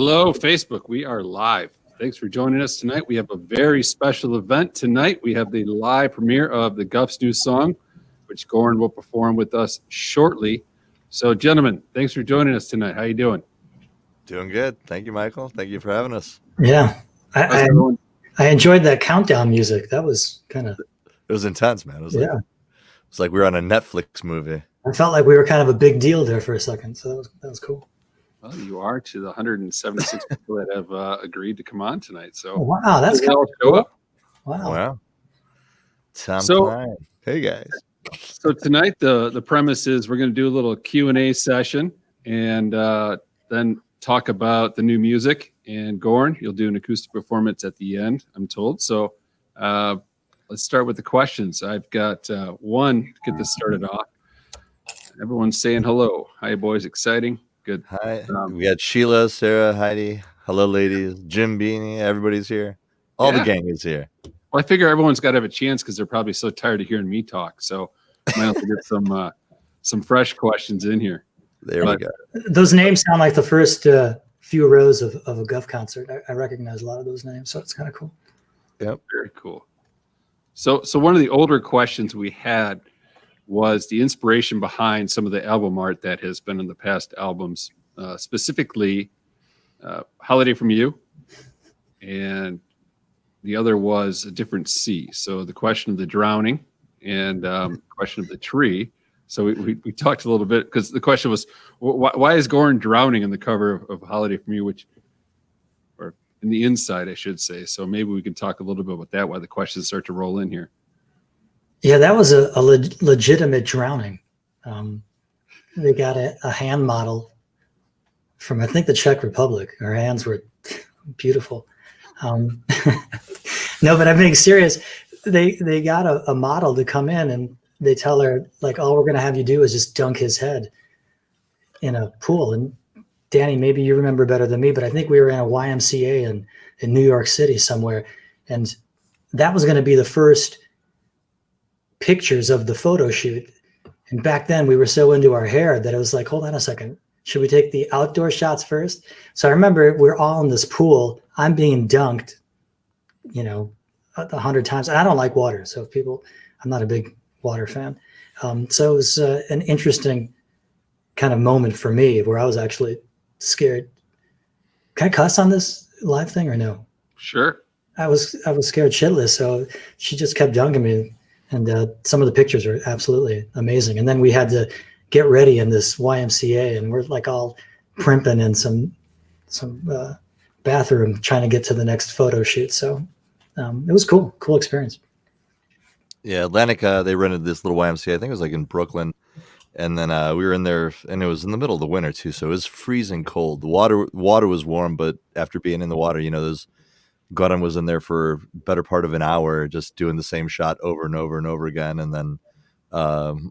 Hello, Facebook. We are live. Thanks for joining us tonight. We have a very special event tonight. We have the live premiere of the Gufs new song, which Goran will perform with us shortly. So, gentlemen, thanks for joining us tonight. How you doing? Doing good. Thank you, Michael. Thank you for having us. Yeah, How's I, it going? I enjoyed that countdown music. That was kind of It was intense, man. It was like we were on a Netflix movie. I felt like we were kind of a big deal there for a second. So that was cool. Well, you are to the 176 people that have agreed to come on tonight. So, Oh, wow, that's they kind all of show cool. up. Wow. Time So- flying. Hey guys. So tonight the premise is we're going to do a little Q&A session and then talk about the new music. And Goran, you'll do an acoustic performance at the end, I'm told. So let's start with the questions. I've got one to get this started off. Everyone's saying hello. Hi, boys. Exciting. Good. Hi. We got Sheila, Sarah, Heidi. Hello, ladies. Jim Beanie. Everybody's here. All the gang is here. Well, I figure everyone's got to have a chance because they're probably so tired of hearing me talk. So might have to get some fresh questions in here. There we go. Those names sound like the first few rows of a Guff concert. I recognize a lot of those names, so it's kind of cool. Yep. Very cool. So one of the older questions we had was the inspiration behind some of the album art that has been in the past albums, specifically Holiday From You, and the other was A Different Sea. So the question of the drowning and question of the tree. So we talked a little bit because the question was, why is Goran drowning in the cover of Holiday From You, or in the inside, I should say. So maybe we can talk a little bit about that, why the questions start to roll in here. Yeah, that was a legitimate drowning. They got a hand model from, I think, the Czech Republic. Her hands were beautiful. No, but I'm being serious. They got a model to come in, and they tell her, like, all we're going to have you do is just dunk his head in a pool. And Danny, maybe you remember better than me, but I think we were in a YMCA in New York City somewhere. And that was going to be the first pictures of the photo shoot. And back then we were so into our hair that it was like, hold on a second. Should we take the outdoor shots first? So I remember we're all in this pool. I'm being dunked, 100 times. And I don't like water. So I'm not a big water fan. So it was an interesting kind of moment for me where I was actually scared. Can I cuss on this live thing or no? Sure. I was scared shitless. So she just kept dunking me. And some of the pictures are absolutely amazing. And then we had to get ready in this YMCA, and we're like all primping in some bathroom trying to get to the next photo shoot. So it was cool experience. Yeah, Atlantic, they rented this little YMCA. I think it was like in Brooklyn. And then we were in there, and it was in the middle of the winter too. So it was freezing cold. The water was warm, but after being in the water, Goran was in there for a better part of an hour, just doing the same shot over and over and over again. And then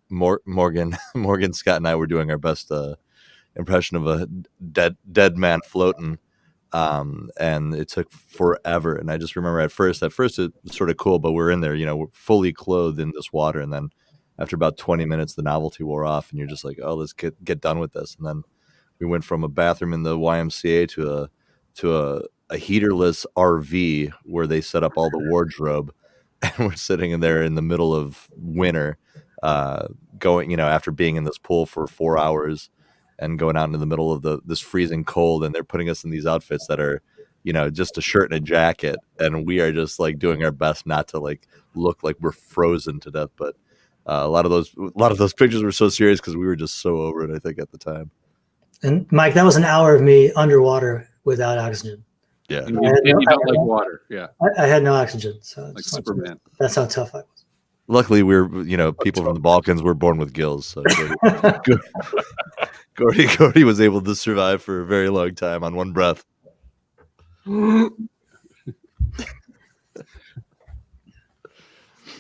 Morgan, Scott, and I were doing our best impression of a dead man floating. And it took forever. And I just remember at first it was sort of cool, but we're in there, we're fully clothed in this water. And then after about 20 minutes, the novelty wore off, and you're just like, oh, let's get done with this. And then we went from a bathroom in the YMCA to a heaterless RV where they set up all the wardrobe, and we're sitting in there in the middle of winter, going, after being in this pool for 4 hours and going out into the middle of this freezing cold, and they're putting us in these outfits that are, just a shirt and a jacket, and we are just like doing our best not to like look like we're frozen to death. But a lot of those pictures were so serious because we were just so over it, I think, at the time. And Mike, that was an hour of me underwater without oxygen. Yeah. And you don't like water. Yeah. I had no oxygen. So Like Superman. That's how tough I was. Luckily, we're people from the Balkans were born with gills, so Gordy was able to survive for a very long time on one breath.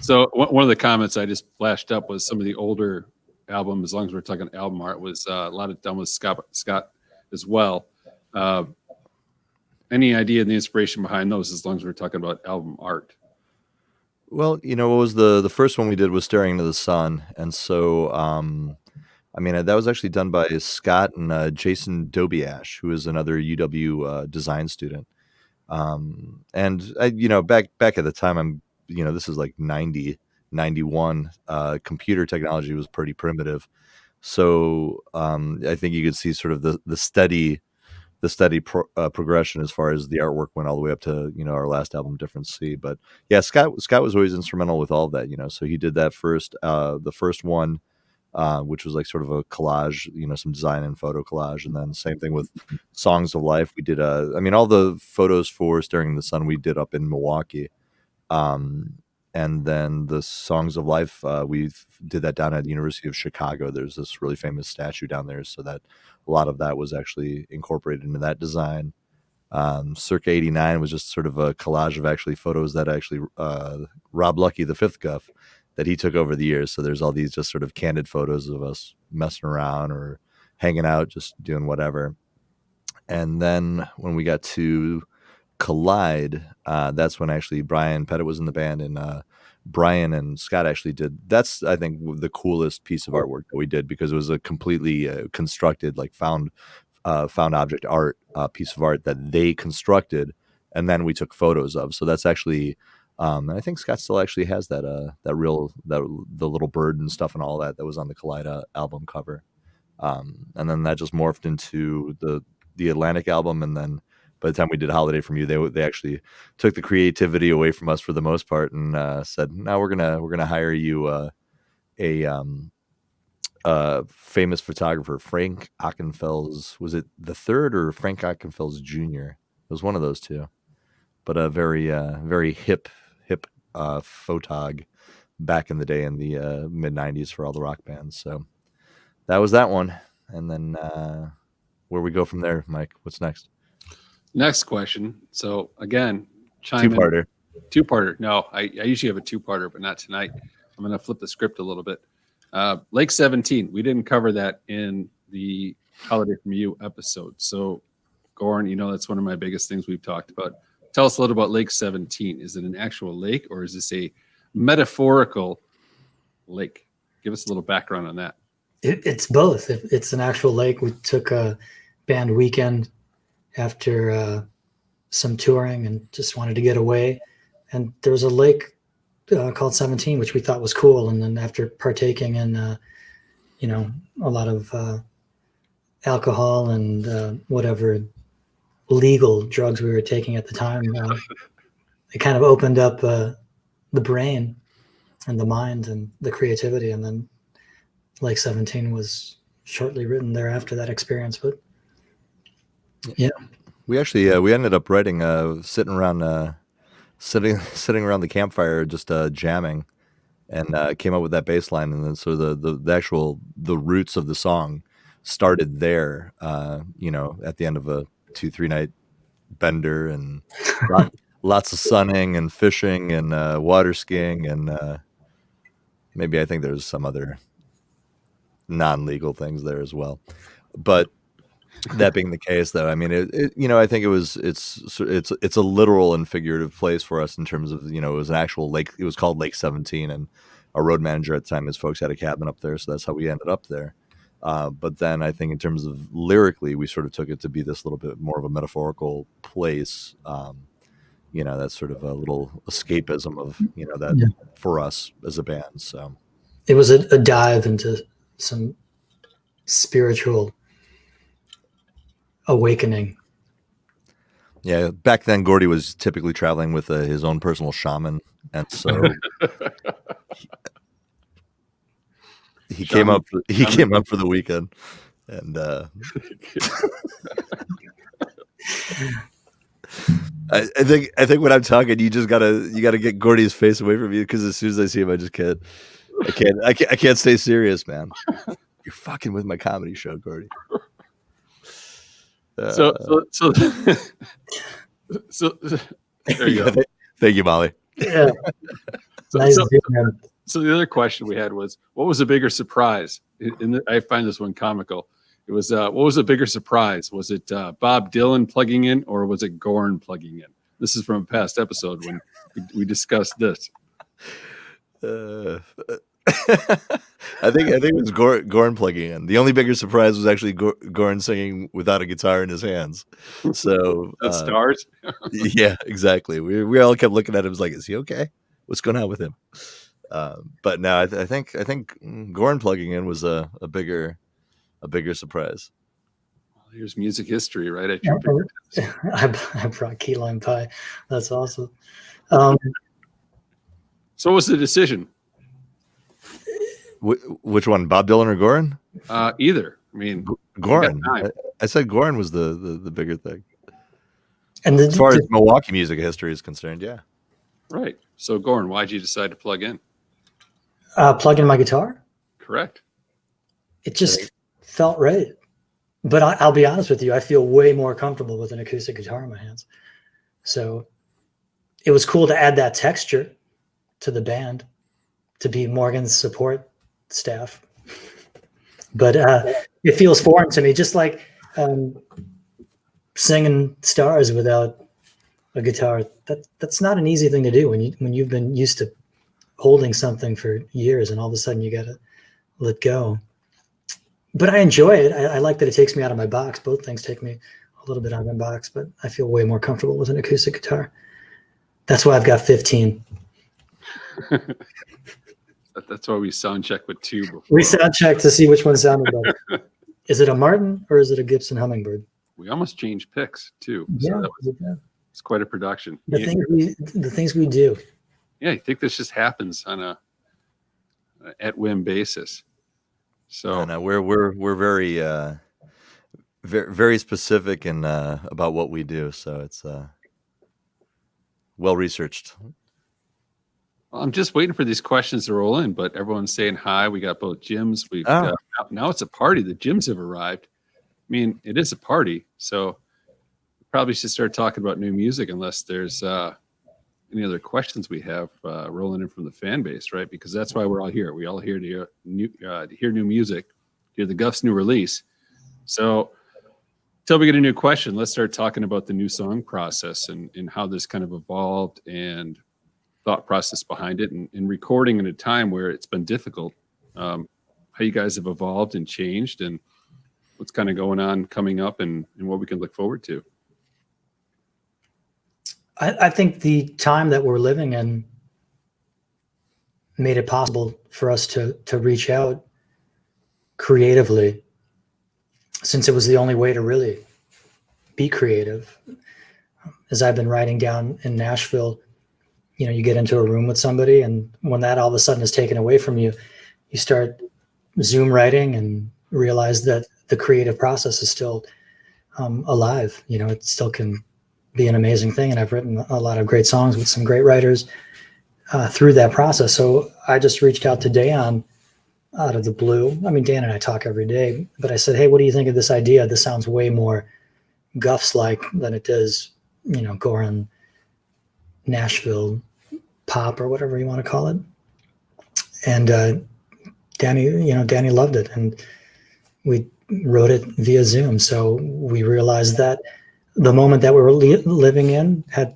So one of the comments I just flashed up was some of the older album, as long as we're talking album art, was a lot of done with Scott as well. Any idea of the inspiration behind those, as long as we're talking about album art? Well, what was the first one we did was Staring into the Sun. And so I mean, that was actually done by Scott and Jason Dobiash, who is another UW design student. And back at the time, this is like 90, 91. Computer technology was pretty primitive. So I think you could see sort of the steady progression as far as the artwork went all the way up to our last album, Different Sea. But yeah, Scott was always instrumental with all of that. So he did that the first one, which was like sort of a collage, some design and photo collage, and then same thing with Songs of Life. We did all the photos for Staring in the Sun we did up in Milwaukee. And then the Songs of Life, we did that down at the University of Chicago. There's this really famous statue down there, so that a lot of that was actually incorporated into that design. Circa 89 was just sort of a collage of actually photos that actually Rob Lucky, the fifth Guff, that he took over the years. So there's all these just sort of candid photos of us messing around or hanging out, just doing whatever. And then when we got to Collide, that's when actually Brian Pettit was in the band, and Brian and Scott actually did. That's, I think, the coolest piece of artwork that we did, because it was a completely constructed, like found object art piece of art that they constructed, and then we took photos of. So that's actually, and I think Scott still actually has that the little bird and stuff and all that was on the Collide album cover. And then that just morphed into the Atlantic album, and then by the time we did Holiday From You, they actually took the creativity away from us for the most part, and said, "No, we're gonna hire you a famous photographer, Frank Ockenfels. Was it the third or Frank Ockenfels Jr.? It was one of those two, but a very hip photog back in the day in the mid '90s for all the rock bands. So that was that one, and then where we go from there, Mike? What's next? Next question. So again, chime Two-parter. in. Two-parter. No, I usually have a two-parter, but not tonight. I'm going to flip the script a little bit. Lake 17. We didn't cover that in the Holiday From You episode. So, Goran, that's one of my biggest things we've talked about. Tell us a little about Lake 17. Is it an actual lake, or is this a metaphorical lake? Give us a little background on that. It's both. It's an actual lake. We took a band weekend after some touring and just wanted to get away. And there was a lake called 17, which we thought was cool. And then after partaking in, a lot of alcohol and whatever legal drugs we were taking at the time, it kind of opened up the brain and the mind and the creativity. And then Lake 17 was shortly written thereafter that experience. But yeah, we actually we ended up writing sitting around the campfire, just jamming, and came up with that bass line. And then so the roots of the song started there, at the end of a 2-3 night bender, and lots of sunning and fishing and water skiing, and maybe I think there's some other non-legal things there as well. But that being the case, though, I mean, I think it's a literal and figurative place for us in terms of, it was an actual lake. It was called Lake 17, and our road manager at the time, his folks had a cabin up there, so that's how we ended up there. But then I think in terms of lyrically, we sort of took it to be this little bit more of a metaphorical place. That's sort of a little escapism of, that for us as a band. So it was a dive into some spiritual awakening. Yeah, back then Gordy was typically traveling with his own personal shaman, and so he came up for the weekend, and I think when I'm talking, you gotta get Gordy's face away from you, because as soon as I see him, I can't stay serious, man. You're fucking with my comedy show, Gordy. So there you go. Thank you, Molly. Yeah. So the other question we had was, what was a bigger surprise? I find this one comical. It was, what was a bigger surprise? Was it Bob Dylan plugging in, or was it Goran plugging in? This is from a past episode when we discussed this. I think it was Gorn plugging in. The only bigger surprise was actually Gorn singing without a guitar in his hands. So That stars. yeah, exactly. We all kept looking at him like, is he okay? What's going on with him? But no, I think Gorn plugging in was a bigger surprise. Here's music history right at your fingertips. I brought key lime pie. That's awesome. So what was the decision? Which one, Bob Dylan or Gorn? Either. I mean, Gorn. I said Gorn was the bigger thing. And as far as Milwaukee music history is concerned, yeah. Right. So Gorn, why'd you decide to plug in? Plug in my guitar? Correct. It just felt right. But I'll be honest with you, I feel way more comfortable with an acoustic guitar in my hands. So it was cool to add that texture to the band, to be Morgan's support staff. But it feels foreign to me, just like singing Stars without a guitar. That's not an easy thing to do when you've been used to holding something for years and all of a sudden you got to let go. But I enjoy it. I like that it takes me out of my box. Both things take me a little bit out of my box, but I feel way more comfortable with an acoustic guitar. That's why I've got 15. That's why we sound check with two before. We sound check to see which one sounded better. Is it a Martin or is it a Gibson Hummingbird? We almost changed picks too. Yeah, So it's quite a production. The things we do. Yeah, I think this just happens on a at whim basis. So no, we're very very specific and about what we do. So it's well researched. Well, I'm just waiting for these questions to roll in, but everyone's saying hi. We got both gyms. We've got, now it's a party. The gyms have arrived. I mean, it is a party, so we probably should start talking about new music unless there's any other questions we have rolling in from the fan base, right? Because that's why we're all here. We all here to hear new music, hear the Gufs new release. So until we get a new question, let's start talking about the new song process and how this kind of evolved and thought process behind it, and recording in a time where it's been difficult. How you guys have evolved and changed, and what's kind of going on coming up, and what we can look forward to. I think the time that we're living in made it possible for us to reach out creatively, since it was the only way to really be creative. As I've been writing down in Nashville, you get into a room with somebody, and when that all of a sudden is taken away from you, you start Zoom writing and realize that the creative process is still alive. It still can be an amazing thing. And I've written a lot of great songs with some great writers through that process. So I just reached out to Dan out of the blue. I mean, Dan and I talk every day, but I said, hey, what do you think of this idea? This sounds way more Gufs-like than it does, Goran Nashville pop or whatever you want to call it. And Danny loved it, and we wrote it via Zoom. So we realized that the moment that we were living in had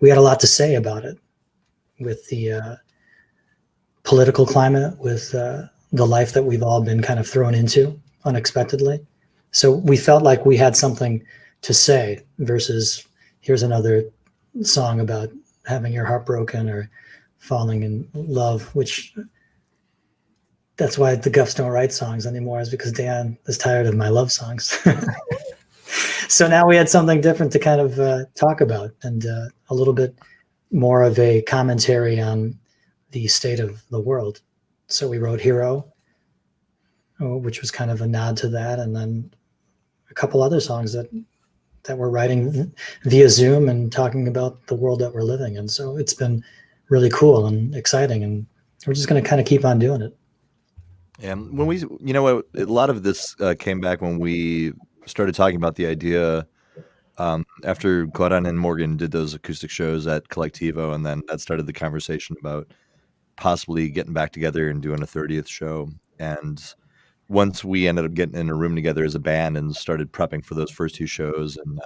we had a lot to say about it, with the political climate, with the life that we've all been kind of thrown into unexpectedly. So we felt like we had something to say versus here's another song about having your heart broken or falling in love, which that's why the Gufs don't write songs anymore, is because Dan is tired of my love songs. So now we had something different to kind of talk about, and a little bit more of a commentary on the state of the world. So we wrote Hero, which was kind of a nod to that, and then a couple other songs that we're writing via Zoom and talking about the world that we're living in. So it's been really cool and exciting, and we're just going to kind of keep on doing it. Yeah, when we, a lot of this came back when we started talking about the idea after Goran and Morgan did those acoustic shows at Collectivo, and then that started the conversation about possibly getting back together and doing a 30th show. And once we ended up getting in a room together as a band and started prepping for those first two shows, and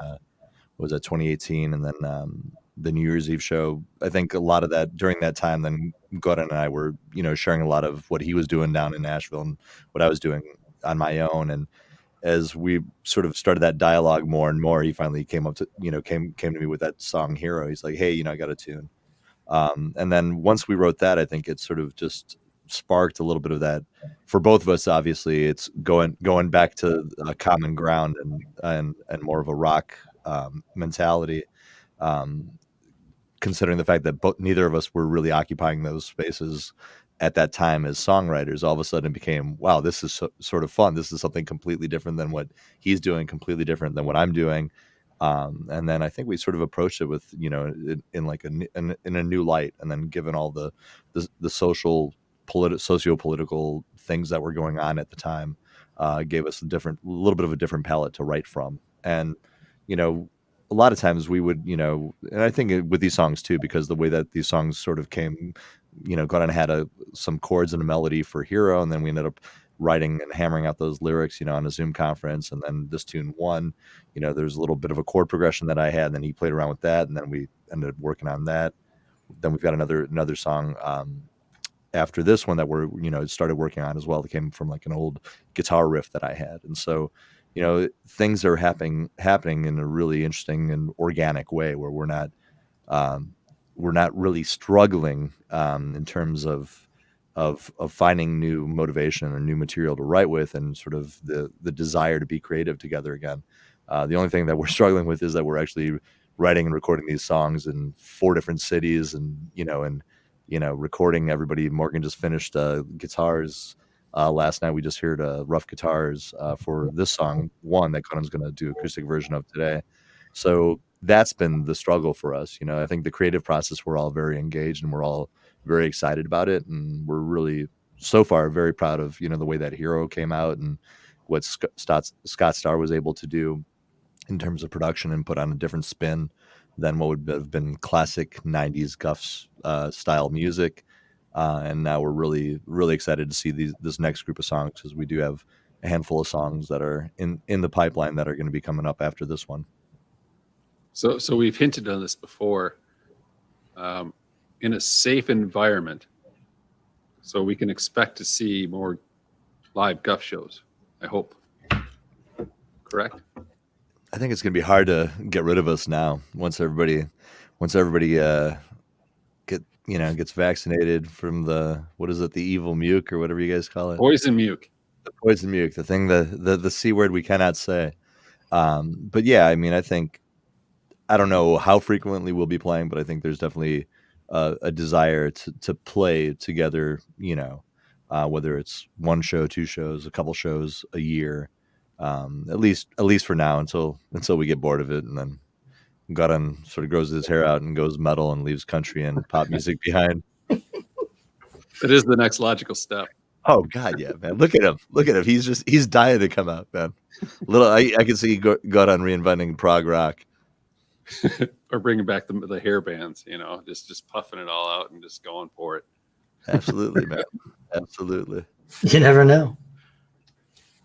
was that 2018, and then New Year's Eve show. I think a lot of that during that time, then Goran and I were, sharing a lot of what he was doing down in Nashville and what I was doing on my own. And as we sort of started that dialogue more and more, he finally came up to, came to me with that song Hero. He's like, hey, I got a tune. And then once we wrote that, I think it sort of just sparked a little bit of that for both of us. Obviously, it's going back to a common ground and more of a rock mentality. Um, Considering the fact that neither of us were really occupying those spaces at that time as songwriters, all of a sudden it became, wow, this is sort of fun. This is something completely different than what he's doing, completely different than what I'm doing. And then I think we sort of approached it with, in like in a new light. And then given all the socio-political things that were going on at the time, gave us a little bit of a different palette to write from. And, a lot of times we would, and I think with these songs too, because the way that these songs sort of came, Glenn had some chords and a melody for Hero, and then we ended up writing and hammering out those lyrics, on a Zoom conference, and then this tune won. There's a little bit of a chord progression that I had, and then he played around with that, and then we ended up working on that. Then we've got another song after this one that we're started working on as well. That came from like an old guitar riff that I had, and so things are happening in a really interesting and organic way where we're not really struggling in terms of finding new motivation or new material to write with, and sort of the desire to be creative together again. The only thing that we're struggling with is that we're actually writing and recording these songs in 4 different cities, and recording everybody. Morgan just finished guitars last night. We just heard rough guitars for this song one that Conan's going to do acoustic version of today. So that's been the struggle for us. I think the creative process, we're all very engaged and we're all very excited about it, and we're really so far very proud of the way that Hero came out and what Scott Starr was able to do in terms of production and put on a different spin than what would have been classic 90s Gufs style music. And now we're really, really excited to see this next group of songs, because we do have a handful of songs that are in the pipeline that are going to be coming up after this one. So we've hinted on this before. In a safe environment, so we can expect to see more live Guff shows, I hope. Correct? I think it's going to be hard to get rid of us now once everybody gets vaccinated from the evil muke or whatever you guys call it. Poison muke. The poison muke, the thing, the C word we cannot say. But yeah, I mean, I don't know how frequently we'll be playing, but I think there's definitely a desire to play together, whether it's one show, 2 shows, a couple shows a year, at least for now, until we get bored of it, and then Goran sort of grows his hair out and goes metal and leaves country and pop music behind. It is the next logical step. Oh God, yeah, man! Look at him! He's dying to come out, man. I can see Goran reinventing prog rock. Or bringing back the hair bands, just puffing it all out and just going for it. Absolutely, man. Absolutely. You never know.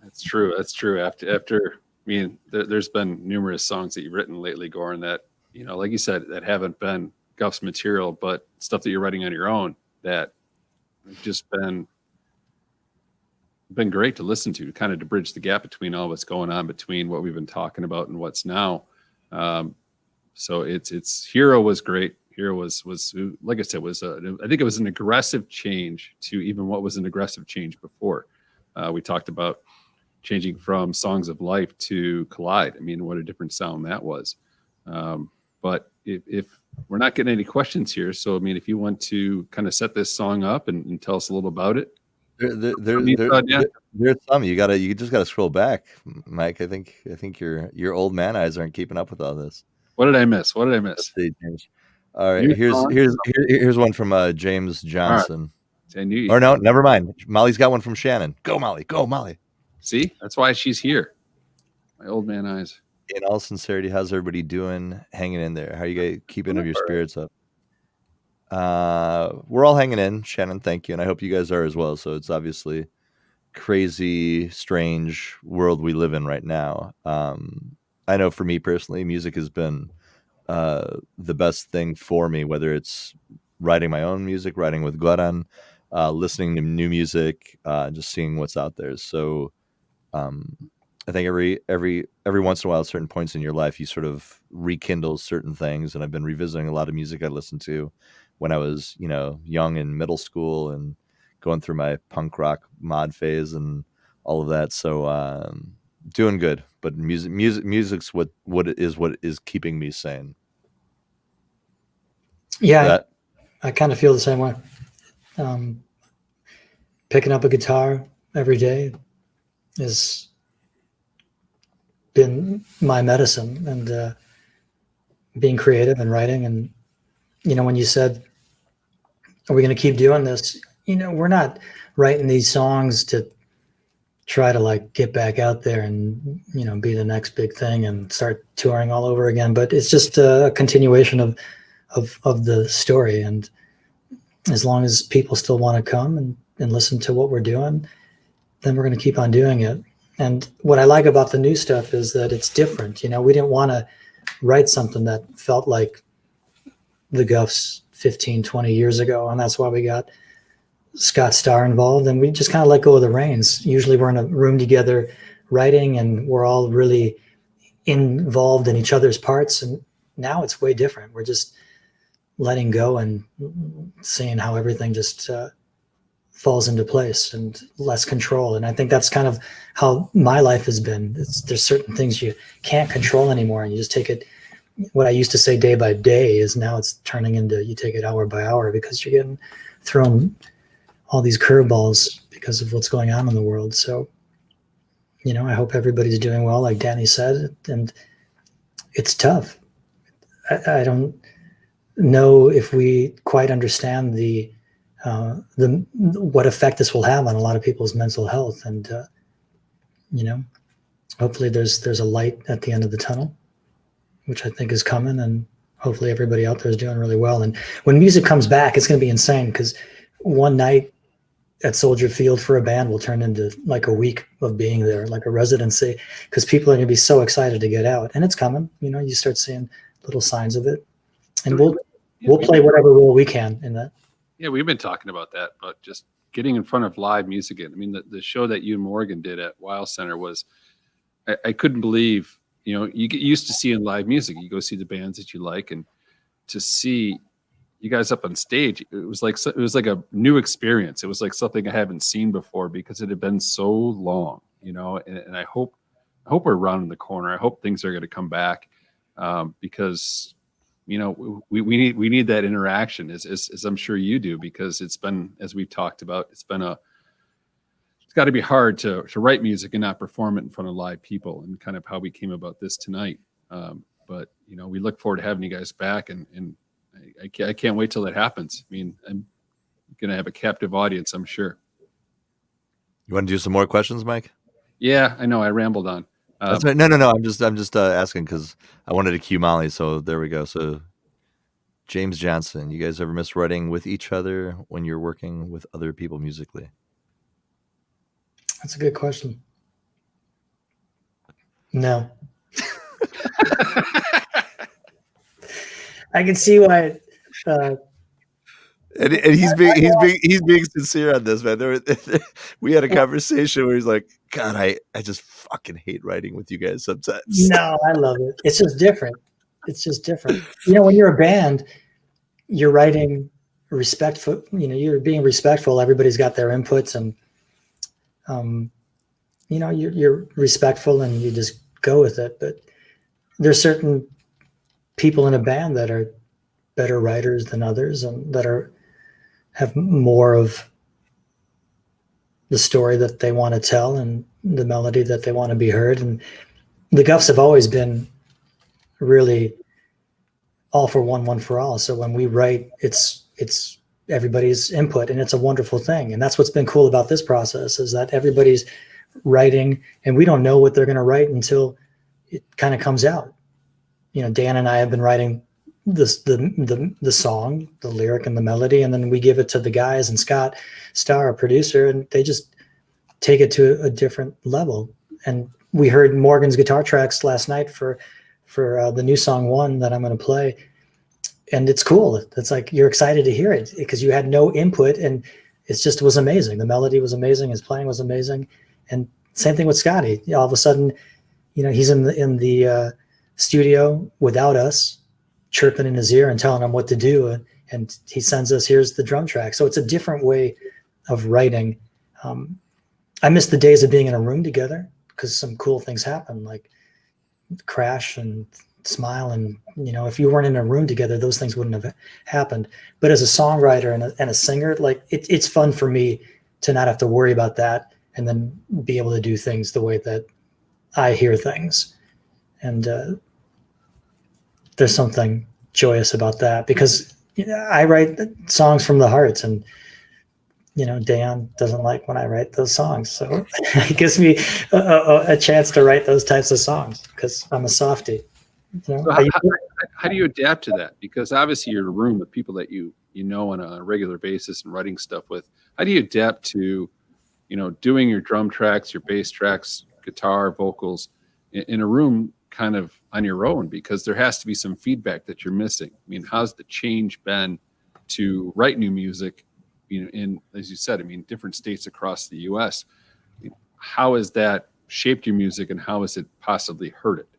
That's true. After there's been numerous songs that you've written lately, Goran, that, like you said, that haven't been Guff's material, but stuff that you're writing on your own that have just been great to listen to, kind of to bridge the gap between all what's going on between what we've been talking about and what's now. So it's Hero was great. Hero was like I said, I think it was an aggressive change to even what was an aggressive change before. We talked about changing from Songs of Life to Collide. I mean, what a different sound that was. But if we're not getting any questions here, so I mean, if you want to kind of set this song up and tell us a little about it. There's some you just gotta scroll back, Mike. I think your old man eyes aren't keeping up with all this. What did I miss? Let's see, James. All right, here's one from James Johnson. Right. Or no, never mind. Molly's got one from Shannon. Go Molly, go Molly. See, that's why she's here. My old man eyes. In all sincerity, how's everybody doing? Hanging in there? How are you guys keeping your spirits up? We're all hanging in, Shannon. Thank you, and I hope you guys are as well. So it's obviously crazy, strange world we live in right now. I know for me personally, music has been the best thing for me, whether it's writing my own music, writing with Goran, listening to new music, just seeing what's out there. So I think every once in a while, at certain points in your life, you sort of rekindle certain things. And I've been revisiting a lot of music I listened to when I was, young in middle school and going through my punk rock mod phase and all of that. So doing good, but music's what is keeping me sane. Yeah, I kind of feel the same way. Picking up a guitar every day has been my medicine, and being creative and writing. And, when you said, are we going to keep doing this? We're not writing these songs to try to like get back out there and, be the next big thing and start touring all over again. But it's just a continuation of the story. And as long as people still want to come and listen to what we're doing, then we're going to keep on doing it. And what I like about the new stuff is that it's different. We didn't want to write something that felt like the Gufs 15, 20 years ago. And that's why we got Scott Starr involved. And we just kind of let go of the reins. Usually we're in a room together writing, and we're all really involved in each other's parts. And now it's way different. We're just letting go and seeing how everything just falls into place and less control. And I think that's kind of how my life has been. There's certain things you can't control anymore, and you just take it. What I used to say day by day is now it's turning into you take it hour by hour, because you're getting thrown all these curveballs because of what's going on in the world. So, I hope everybody's doing well, like Danny said, and it's tough. I don't know if we quite understand the what effect this will have on a lot of people's mental health. And hopefully there's a light at the end of the tunnel, which I think is coming, and hopefully everybody out there is doing really well. And when music comes back, it's going to be insane, because one night at Soldier Field for a band will turn into like a week of being there, like a residency, because people are going to be so excited to get out. And it's coming. You start seeing little signs of it, and we'll play whatever role we can in that. Yeah, we've been talking about that, but just getting in front of live music. I mean, the show that you and Morgan did at Weil Center was, I couldn't believe, you get used to seeing live music. You go see the bands that you like, and to see you guys up on stage, it was like a new experience. It was like something I haven't seen before, because it had been so long, and I hope we're rounding the corner. I hope things are going to come back, because we need that interaction, as I'm sure you do, because it's been, as we've talked about, it's got to be hard to write music and not perform it in front of live people, and kind of how we came about this tonight. But we look forward to having you guys back, and I can't wait till that happens. I mean, I'm going to have a captive audience, I'm sure. You want to do some more questions, Mike? Yeah, I know I rambled on. That's right. No. I'm just asking because I wanted to cue Molly. So there we go. So James Johnson, you guys ever miss writing with each other when you're working with other people musically? That's a good question. No. I can see why. And he's being sincere on this, man. We had a conversation where he's like, "God, I just fucking hate writing with you guys sometimes." No, I love it. It's just different. When you're a band, you're writing respectful. You're being respectful. Everybody's got their inputs, and you're respectful, and you just go with it. But there's certain people in a band that are better writers than others, and that have more of the story that they want to tell and the melody that they want to be heard. And the Gufs have always been really all for one for all. So when we write, it's everybody's input, and it's a wonderful thing. And that's what's been cool about this process, is that everybody's writing, and we don't know what they're going to write until it kind of comes out. Dan and I have been writing the song, the lyric and the melody, and then we give it to the guys, and Scott Starr, our producer, and they just take it to a different level. And we heard Morgan's guitar tracks last night for for the new song one that I'm going to play. And it's cool. It's like you're excited to hear it because you had no input, and it just was amazing. The melody was amazing. His playing was amazing. And same thing with Scotty. All of a sudden, he's in the studio without us, chirping in his ear and telling him what to do. And he sends us, here's the drum track. So it's a different way of writing. I miss the days of being in a room together because some cool things happen, like Crash and Smile. And, if you weren't in a room together, those things wouldn't have happened. But as a songwriter and a singer, like it's fun for me to not have to worry about that and then be able to do things the way that I hear things. And there's something joyous about that because I write songs from the heart, and Dan doesn't like when I write those songs, so it gives me a chance to write those types of songs because I'm a softie. So how do you adapt to that? Because obviously you're in a room with people that you know on a regular basis and writing stuff with. How do you adapt to doing your drum tracks, your bass tracks, guitar, vocals in a room kind of on your own, because there has to be some feedback that you're missing? I mean, how's the change been to write new music, in, as you said, different states across the US? How has that shaped your music, and how has it possibly hurt it,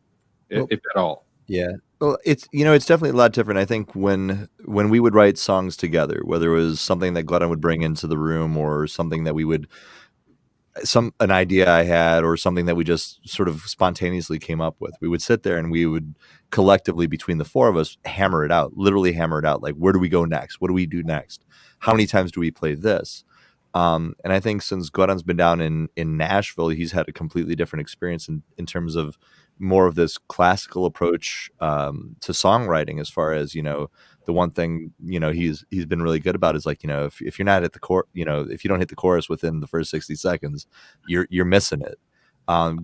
if at all? Yeah. Well, it's definitely a lot different. I think when we would write songs together, whether it was something that Glenn would bring into the room or something that we would an idea I had or something that we just sort of spontaneously came up with, we would sit there and we would collectively, between the four of us, hammer it out, literally hammer it out. Like, where do we go next? What do we do next? How many times do we play this? And I think since Goran's been down in Nashville, he's had a completely different experience in terms of more of this classical approach to songwriting. As far as the one thing he's been really good about is, like, if you're not at the core, if you don't hit the chorus within the first 60 seconds, you're missing it.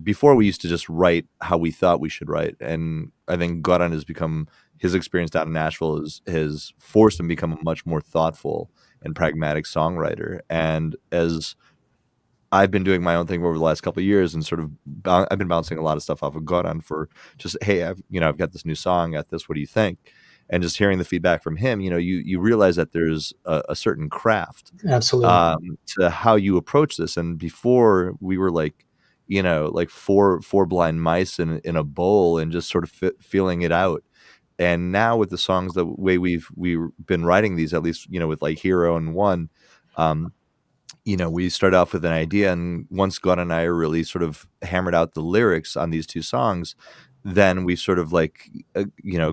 Before, we used to just write how we thought we should write, and I think Goran has become, his experience down in Nashville has forced him to become a much more thoughtful and pragmatic songwriter. And as I've been doing my own thing over the last couple of years, and sort of I've been bouncing a lot of stuff off of Goran for just, hey, I've got this new song, got this, what do you think? And just hearing the feedback from him, you realize that there's a certain craft Absolutely. to how you approach this. And before, we were like, like four blind mice in a bowl and just sort of feeling it out. And now with the songs, the way we've been writing these, at least with like Hero and One, we start off with an idea, and once Glenn and I are really sort of hammered out the lyrics on these two songs, then we sort of like,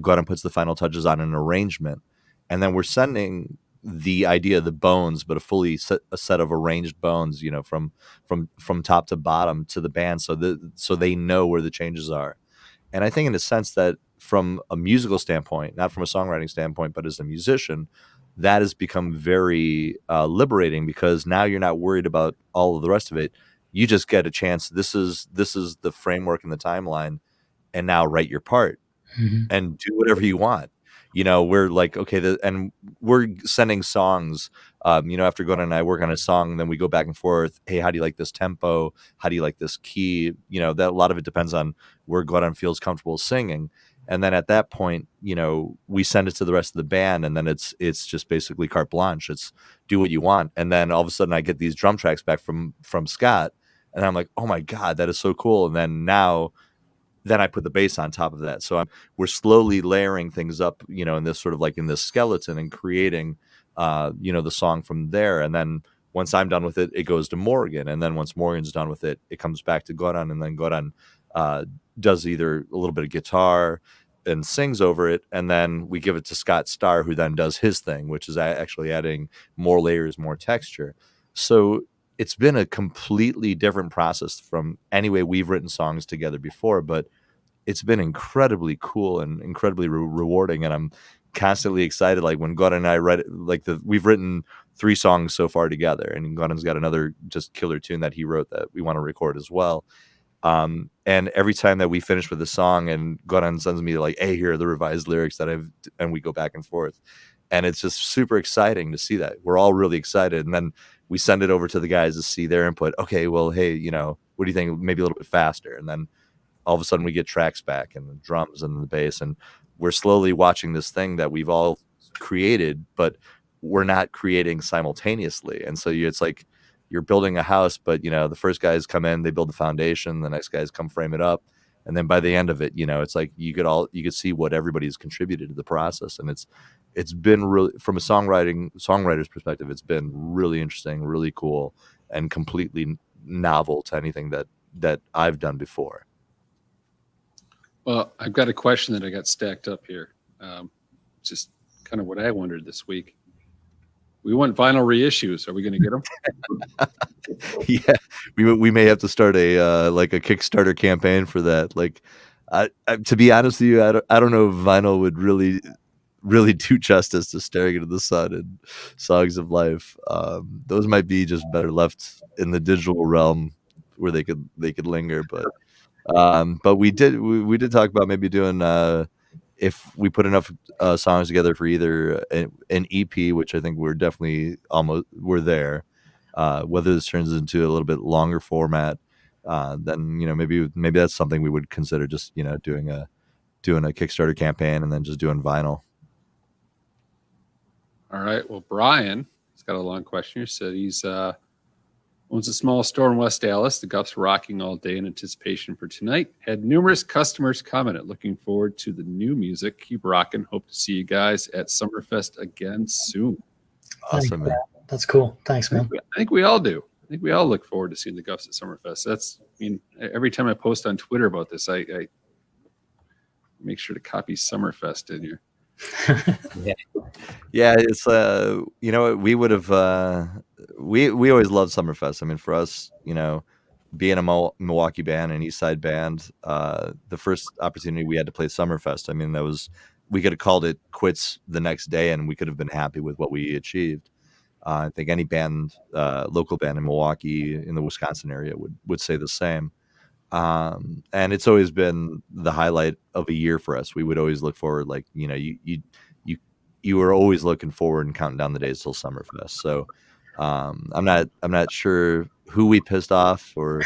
Glenn puts the final touches on an arrangement, and then we're sending the idea, the bones, but a set of arranged bones, from top to bottom to the band, so they know where the changes are. And I think, in a sense, that from a musical standpoint, not from a songwriting standpoint, but as a musician, that has become very liberating, because now you're not worried about all of the rest of it. You just get a chance. This is the framework and the timeline, and now write your part Mhm. and do whatever you want. We're like, okay, and we're sending songs. After Gordon and I work on a song, then we go back and forth. Hey, how do you like this tempo? How do you like this key? That a lot of it depends on where Gordon feels comfortable singing. And then at that point, we send it to the rest of the band, and then it's just basically carte blanche. It's do what you want. And then all of a sudden, I get these drum tracks back from Scott, and I'm like, oh my God, that is so cool. And then I put the bass on top of that. So we're slowly layering things up, in this sort of like in this skeleton, and creating, the song from there. And then once I'm done with it, it goes to Morgan. And then once Morgan's done with it, it comes back to Goran. And then Goran does either a little bit of guitar and sings over it. And then we give it to Scott Starr, who then does his thing, which is actually adding more layers, more texture. So it's been a completely different process from any way we've written songs together before, but it's been incredibly cool and incredibly rewarding. And I'm constantly excited. Like when Gordon and I read it, like we've written 3 songs so far together, and Gordon's got another just killer tune that he wrote that we want to record as well. And every time that we finish with a song, and Gordon sends me like, hey, here are the revised lyrics and we go back and forth. And it's just super exciting to see that. We're all really excited. And then we send it over to the guys to see their input. Okay, well, hey, what do you think? Maybe a little bit faster. And then all of a sudden we get tracks back and the drums and the bass, and we're slowly watching this thing that we've all created, but we're not creating simultaneously. And so it's like you're building a house, but the first guys come in, they build the foundation, the next guys come frame it up, and then by the end of it, it's like you could see what everybody's contributed to the process. And it's been really, from a songwriter's perspective, it's been really interesting, really cool, and completely novel to anything that I've done before. Well, I've got a question that I got stacked up here. Just kind of what I wondered this week. We want vinyl reissues. Are we going to get them? Yeah, we may have to start a like a Kickstarter campaign for that. Like, to be honest with you, I don't know if vinyl would really do justice to Staring Into the Sun and Songs of Life. Those might be just better left in the digital realm where they could linger. But we did talk about maybe doing if we put enough songs together for either an EP, which I think we're there. Whether this turns into a little bit longer format, then maybe that's something we would consider, just doing a Kickstarter campaign and then just doing vinyl. All right. Well, Brian, he's got a long question here. Said he's owns a small store in West Dallas. The Gufs rocking all day in anticipation for tonight. Had numerous customers commented, looking forward to the new music. Keep rocking. Hope to see you guys at Summerfest again soon. Awesome, man. That's cool. Thanks, man. I think we all do. I think we all look forward to seeing the Gufs at Summerfest. Every time I post on Twitter about this, I make sure to copy Summerfest in here. Yeah, it's we would have we always loved Summerfest. I mean, for us, being a Milwaukee band, an East Side band, the first opportunity we had to play Summerfest, I mean, we could have called it quits the next day and we could have been happy with what we achieved. I think any band, local band in Milwaukee, in the Wisconsin area, would say the same. And it's always been the highlight of a year for us. We would always look forward, like, you were always looking forward and counting down the days till Summerfest. So I'm not sure who we pissed off or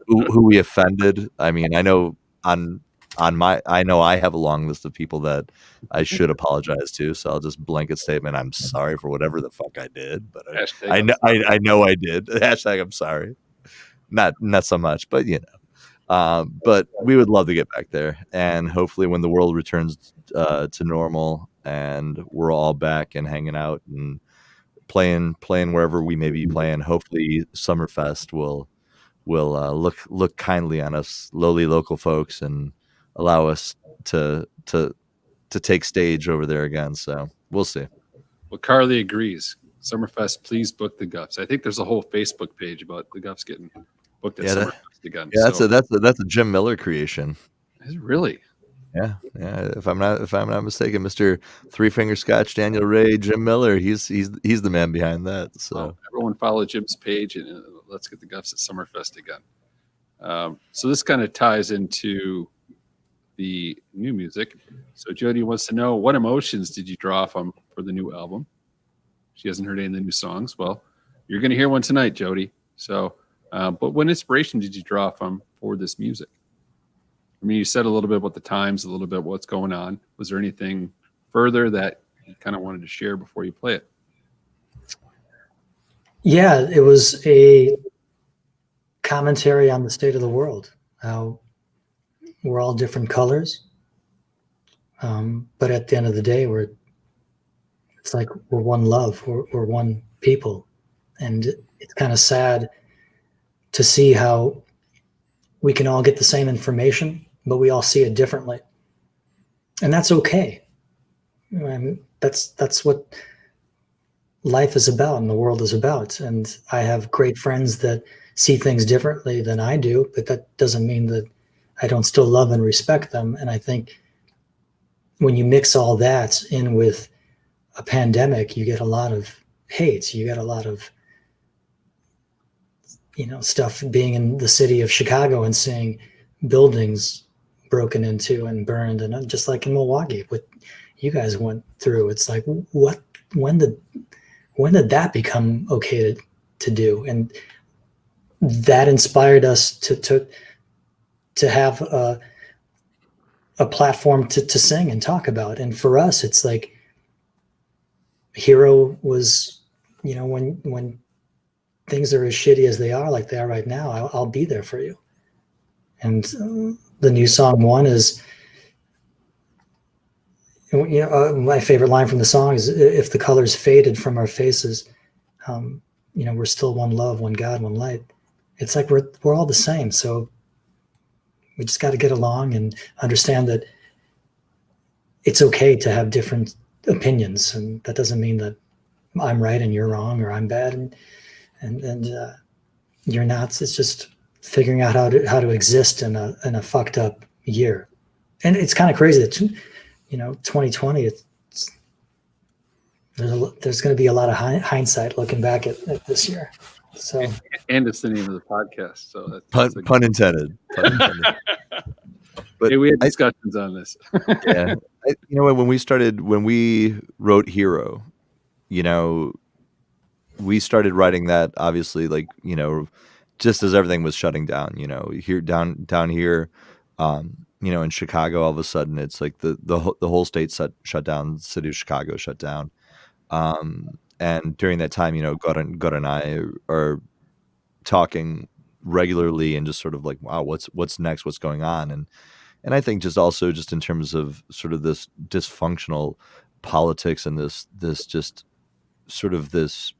who we offended. I mean, I know I have a long list of people that I should apologize to. So I'll just blanket statement, I'm sorry for whatever the fuck I did, but I know I did. Hashtag I'm sorry. Not so much, but but we would love to get back there, and hopefully when the world returns to normal and we're all back and hanging out and playing wherever we may be playing, hopefully Summerfest will look kindly on us lowly local folks and allow us to take stage over there again. So we'll see. Well, Carly agrees. Summerfest, please book the Gufs. I think there's a whole Facebook page about the Gufs getting booked at Summerfest again. Yeah, that's a Jim Miller creation. Is it really? Yeah. If I'm not mistaken, Mr. Three Finger Scotch, Daniel Ray, Jim Miller, he's the man behind that. So everyone follow Jim's page and let's get the Gufs at Summerfest again. So this kind of ties into the new music. So Jody wants to know, what emotions did you draw from for the new album? She hasn't heard any of the new songs. Well, you're going to hear one tonight, Jody. So, but what inspiration did you draw from for this music? I mean, you said a little bit about the times, a little bit what's going on. Was there anything further that you kind of wanted to share before you play it? Yeah, it was a commentary on the state of the world, how we're all different colors. But at the end of the day, it's like we're one love, we're one people. And it's kind of sad to see how we can all get the same information, but we all see it differently. And that's okay. And that's what life is about and the world is about. And I have great friends that see things differently than I do, but that doesn't mean that I don't still love and respect them. And I think when you mix all that in with a pandemic, you get a lot of hate. You get a lot of, stuff, being in the city of Chicago and seeing buildings broken into and burned, and just like in Milwaukee, what you guys went through. It's like, when did that become okay to do? And that inspired us to to have a platform to sing and talk about. And for us, it's like Hero was, when things are as shitty as they are, like they are right now, I'll be there for you. And the new song One is, my favorite line from the song is, if the colors faded from our faces, we're still one love, one God, one light. It's like we're all the same. So we just got to get along and understand that it's okay to have different opinions, and that doesn't mean that I'm right and you're wrong, or I'm bad and you're not. It's just figuring out how to exist in a fucked up year. And it's kind of crazy that 2020. There's going to be a lot of hindsight looking back at this year. So, and it's the name of the podcast. So pun intended. Pun intended. But hey, we had discussions on this. Yeah, when we wrote Hero, we started writing that obviously, like, just as everything was shutting down. Here down here, in Chicago, all of a sudden it's like the whole state shut down. The city of Chicago shut down. And during that time, God and I are talking regularly and just sort of like, wow, what's next? What's going on? And I think just also just in terms of sort of this dysfunctional politics and this just sort of this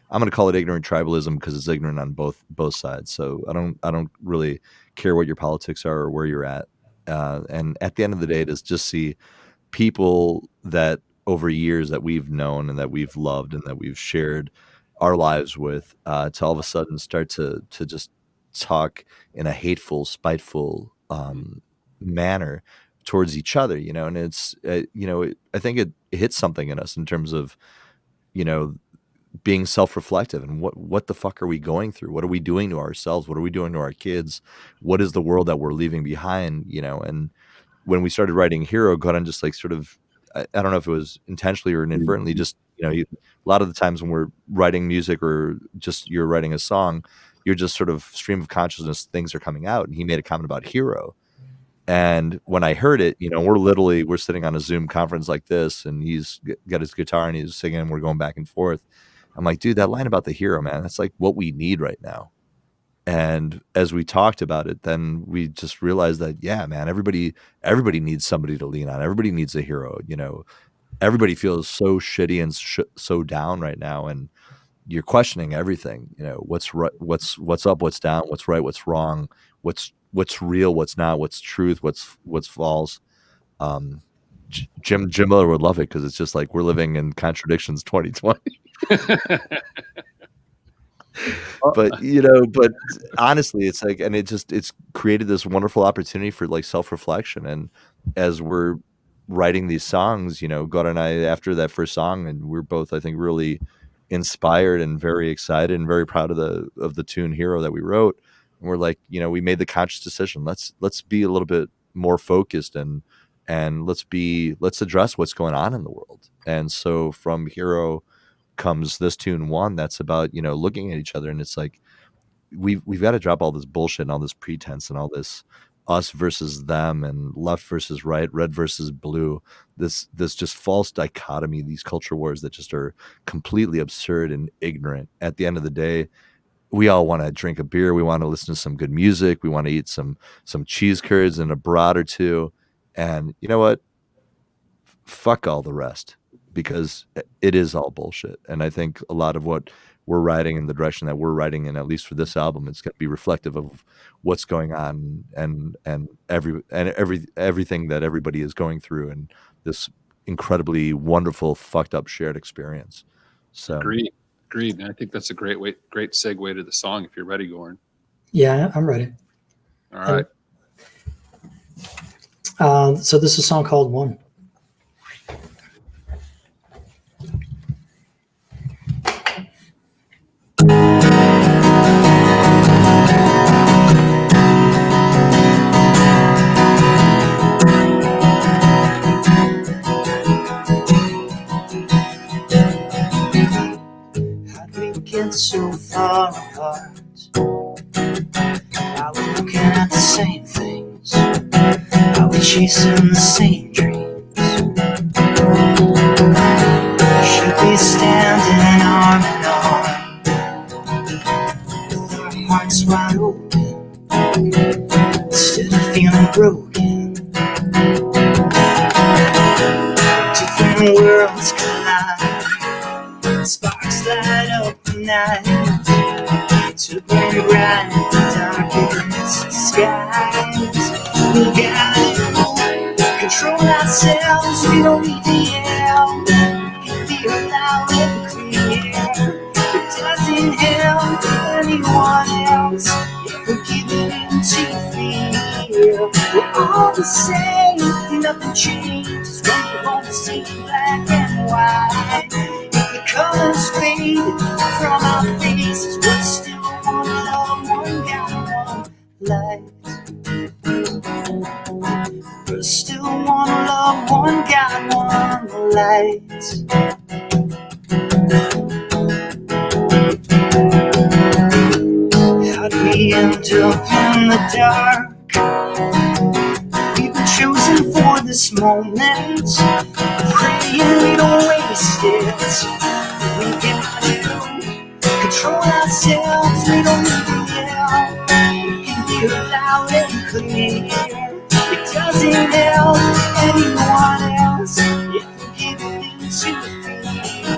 I'm going to call it ignorant tribalism, because it's ignorant on both sides. So I don't really care what your politics are or where you're at. And at the end of the day, to just see people that over years that we've known and that we've loved and that we've shared our lives with, to all of a sudden start to just talk in a hateful, spiteful manner towards each other, and it's, I think it hits something in us in terms of, being self-reflective and what the fuck are we going through? What are we doing to ourselves? What are we doing to our kids? What is the world that we're leaving behind? And when we started writing Hero, got on just like sort of, I don't know if it was intentionally or inadvertently, just, a lot of the times when we're writing music or just you're writing a song, you're just sort of stream of consciousness, things are coming out. And he made a comment about Hero. And when I heard it, we're sitting on a Zoom conference like this, and he's got his guitar and he's singing and we're going back and forth. I'm like, dude, that line about the hero, man, that's like what we need right now. And as we talked about it, then we just realized that, yeah, man, everybody needs somebody to lean on. Everybody needs a hero. Everybody feels so shitty and so down right now. And you're questioning everything, what's right, what's up, what's down, what's right, what's wrong, what's real, what's not, what's truth, what's false. Jim Miller would love it, because it's just like we're living in contradictions 2020. But honestly, it's like, and it's created this wonderful opportunity for like self-reflection. And as we're writing these songs, God and I, after that first song, and we're both, I think, really inspired and very excited and very proud of the tune Hero that we wrote. And we're like, we made the conscious decision. Let's be a little bit more focused and let's address what's going on in the world. And so from Hero comes this tune One, that's about, looking at each other, and it's like we've got to drop all this bullshit and all this pretense and all this us versus them and left versus right, red versus blue, this just false dichotomy, these culture wars that just are completely absurd and ignorant. At the end of the day, we all want to drink a beer, we want to listen to some good music, we want to eat some cheese curds and a brat or two, and you know what, fuck all the rest, because it is all bullshit. And I think a lot of what we're writing in the direction that we're writing in, at least for this album, it's going to be reflective of what's going on and everything that everybody is going through, and this incredibly wonderful fucked up shared experience. So Agreed. And I think that's a great segue to the song. If you're ready, Goran. Yeah, I'm ready. All right. So this is a song called One. So far apart, now we're looking at the chasing the same dreams. Should be standing arm in arm, with our hearts wide open, instead of feeling broken. Different worlds collide, sparks light up the night, to burn bright in the darkest skies. We gotta control ourselves, we don't need the help. We can be loud and clear. It doesn't help anyone else if we're giving in to fear. We're all the same, nothing changes when we're all the same, black and white. If the colors fade from our faces, we're still one love, one God, one light. We're still one love, one God, one light. How'd we end up in the dark? We've been chosen for this moment, praying we don't waste it. We gotta control ourselves, we don't need the help. We can be loud and clear. It doesn't help anyone else if we're giving in to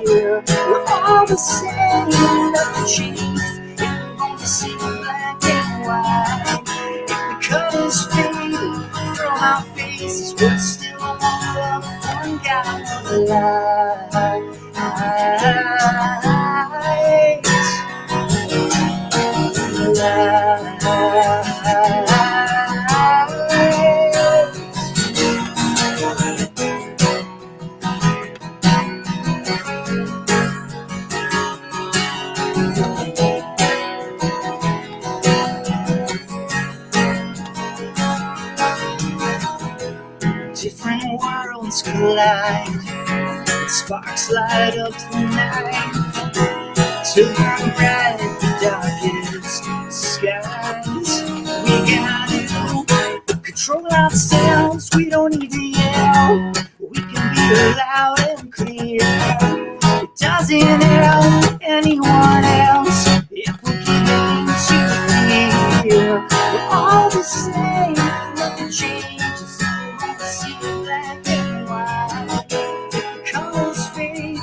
fear. We're all the same, nothing changes if we're on the same black and white. If the colors fade from our faces, we're still one love, one God, one light. Different worlds collide, sparks light up the night, to burn bright the darkest skies. We gotta control ourselves, we don't need the help. We can be loud and clear. It doesn't help anyone else if we're giving to fear. We're all the same, nothing changes. See black and white. If the colors fade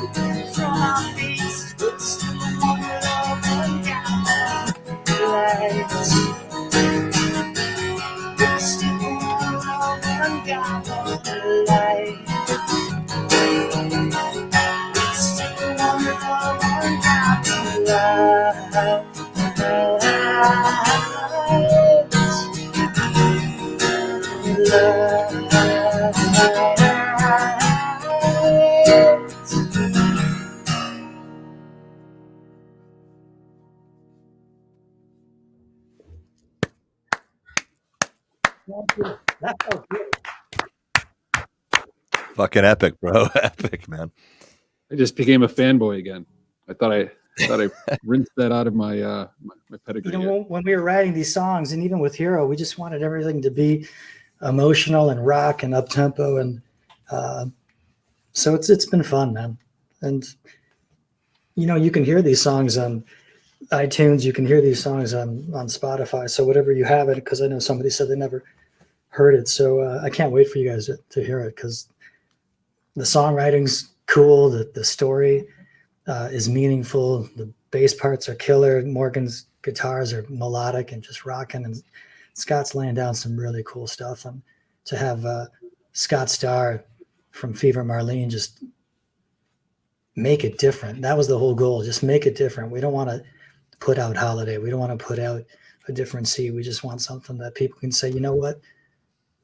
from our faces, but still one love, one God, one light. But still one love, one God, one light. But still one love, one God, one light. That felt good. Fucking epic, bro. Epic, man. I just became a fanboy again. I thought I rinsed that out of my my pedigree. You know, when we were writing these songs, and even with Hero, we just wanted everything to be emotional and rock and up tempo, and so it's been fun, man. And you know, you can hear these songs on iTunes, you can hear these songs on Spotify. So whatever you have it, because I know somebody said they never heard it. So I can't wait for you guys to hear it, because the songwriting's cool, the story is meaningful, the bass parts are killer, Morgan's guitars are melodic and just rocking, and Scott's laying down some really cool stuff. And to have Scott Starr from Fever Marlene just make it different. That was the whole goal. Just make it different. We don't want to put out Holiday. We don't want to put out a different sea. We just want something that people can say, you know what?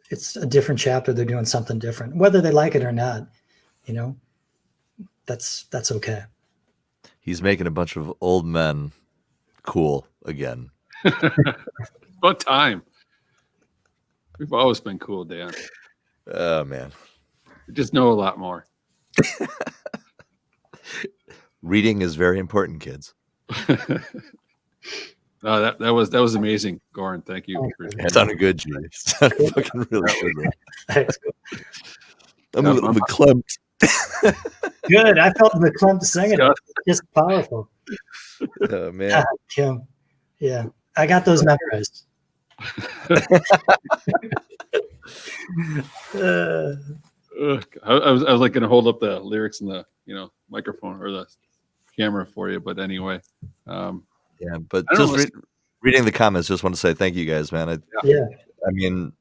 It's a different chapter. They're doing something different, whether they like it or not. You know, that's okay. He's making a bunch of old men cool again. About time. We've always been cool, Dan. Oh, man. We just know a lot more. Reading is very important, kids. That was amazing, Goran. Thank you. It sounded good, G. It sounded fucking really good. Man. Thanks. I'm a little bit clumped. Good. I felt the clump singing it. Just powerful. Oh, man. Kim. Yeah. I got those memorized. I was like going to hold up the lyrics in the microphone or the camera for you, but anyway. Yeah, but just reading the comments, just want to say thank you guys, man. I mean,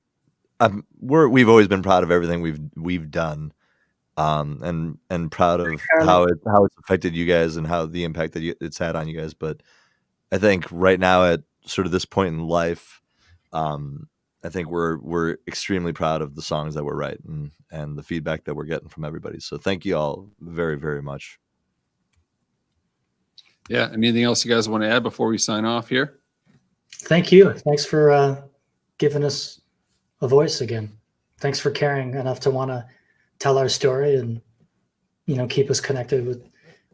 we've always been proud of everything we've done, and proud of how it's affected you guys and how the impact that it's had on you guys. But I think right now at sort of this point in life, I think we're extremely proud of the songs that we're writing and the feedback that we're getting from everybody. So thank you all very, very much. Yeah. Anything else you guys want to add before we sign off here? Thank you. Thanks for giving us a voice again. Thanks for caring enough to want to tell our story and keep us connected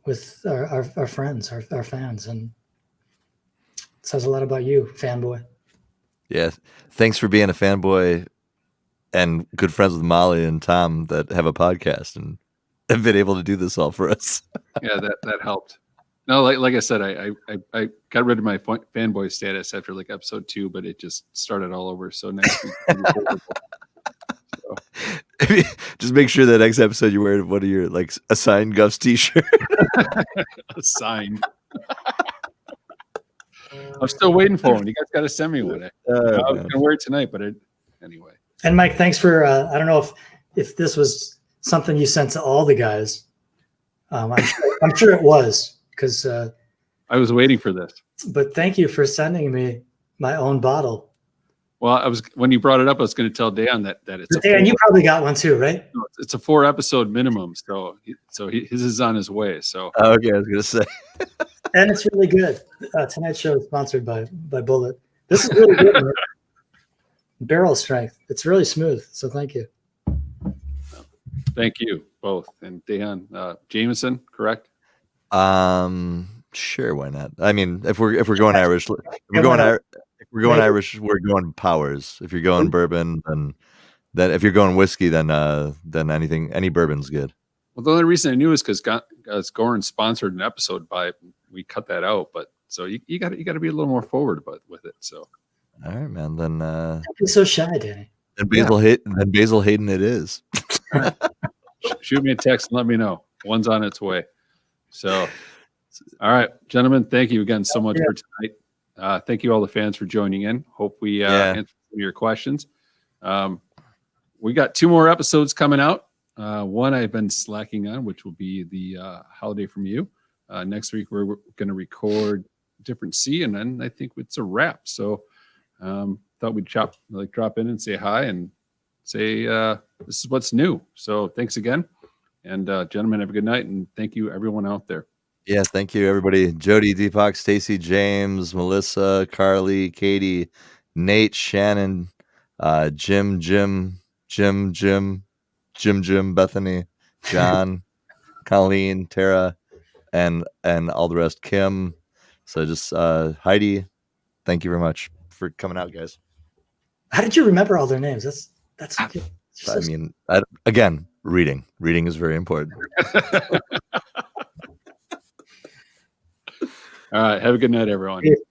with our friends, our fans, and it says a lot about you, fanboy. Yeah, thanks for being a fanboy and good friends with Molly and Tom that have a podcast and have been able to do this all for us. Yeah, that helped. No, like I said, I got rid of my fanboy status after like episode 2, but it just started all over. So next week, just make sure that next episode you're wearing one of your like a signed Gufs t-shirt. A sign. I'm still waiting for one. You guys got to send me one. I was gonna wear it tonight, but anyway. And Mike, thanks for. I don't know if this was something you sent to all the guys. I'm sure it was because I was waiting for this. But thank you for sending me my own bottle. Well, when you brought it up, I was going to tell Dan that it's. Dan, you probably got one too, right? It's a 4-episode minimum, so his is on his way. So okay, I was going to say. And it's really good. Tonight's show is sponsored by Bullet. This is really good. Man. Barrel strength. It's really smooth. So thank you. Thank you both. And Dan, Jameson, correct? Sure, why not? I mean, if we're going Irish, we're going Irish, we're going Powers. If you're going bourbon, then if you're going whiskey, then any bourbon's good. Well, the only reason I knew is because Goran sponsored an episode we cut that out, but so you got to be a little more forward with it. So, all right, man. Then don't be so shy, Danny. And Basil Hayden, it is. Right. Shoot me a text and let me know. One's on its way. So, all right, gentlemen, thank you again so much for tonight. Thank you all the fans for joining in. Hope we answered your questions. We got 2 more episodes coming out. One I've been slacking on, which will be the Holiday From You. Next week we're going to record Different Sea, and then I think it's a wrap. So thought we'd drop in and say hi and say this is what's new. So thanks again, and gentlemen, have a good night, and thank you everyone out there. Yeah, thank you everybody. Jody, Deepak, Stacy, James, Melissa, Carly, Katie, Nate, Shannon, Jim, Bethany, John, Colleen, Tara, and all the rest, Kim. So just Heidi, thank you very much for coming out, guys. How did you remember all their names? That's I mean, again, reading is very important. All right, have a good night, everyone.